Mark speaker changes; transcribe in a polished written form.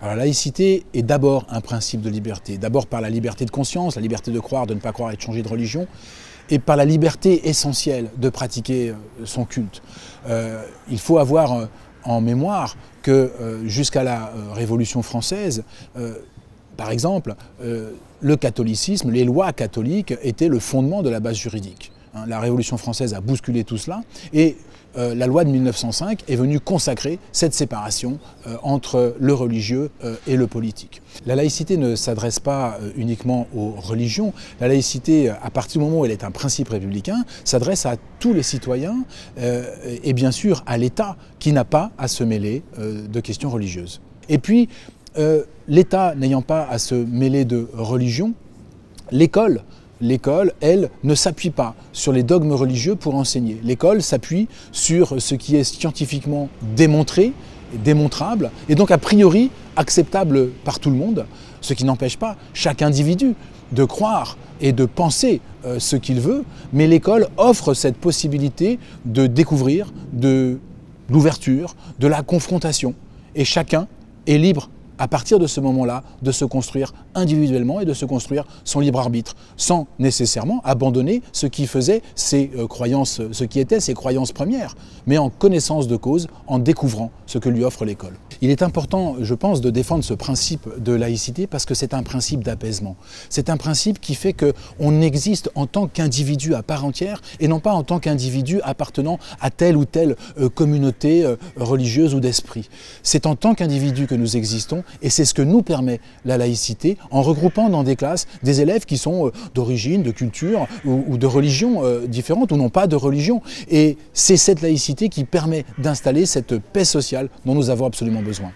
Speaker 1: Alors la laïcité est d'abord un principe de liberté, d'abord par la liberté de conscience, la liberté de croire, de ne pas croire et de changer de religion, et par la liberté essentielle de pratiquer son culte. Il faut avoir en mémoire que jusqu'à la Révolution française, par exemple, le catholicisme, les lois catholiques étaient le fondement de la base juridique. La Révolution française a bousculé tout cela et la loi de 1905 est venue consacrer cette séparation entre le religieux et le politique. La laïcité ne s'adresse pas uniquement aux religions. La laïcité, à partir du moment où elle est un principe républicain, s'adresse à tous les citoyens et bien sûr à l'État qui n'a pas à se mêler de questions religieuses. Et puis, l'État n'ayant pas à se mêler de religion, l'école, elle, ne s'appuie pas sur les dogmes religieux pour enseigner. L'école s'appuie sur ce qui est scientifiquement démontré, démontrable, et donc a priori acceptable par tout le monde, ce qui n'empêche pas chaque individu de croire et de penser ce qu'il veut, mais l'école offre cette possibilité de découvrir, de l'ouverture, de la confrontation, et chacun est libre à partir de ce moment-là, de se construire individuellement et de se construire son libre arbitre, sans nécessairement abandonner ce qui faisait ses croyances, ce qui était ses croyances premières, mais en connaissance de cause, en découvrant ce que lui offre l'école. Il est important, je pense, de défendre ce principe de laïcité parce que c'est un principe d'apaisement. C'est un principe qui fait qu'on existe en tant qu'individu à part entière et non pas en tant qu'individu appartenant à telle ou telle communauté religieuse ou d'esprit. C'est en tant qu'individu que nous existons. Et c'est ce que nous permet la laïcité en regroupant dans des classes des élèves qui sont d'origine, de culture ou de religion différentes ou non pas de religion. Et c'est cette laïcité qui permet d'installer cette paix sociale dont nous avons absolument besoin.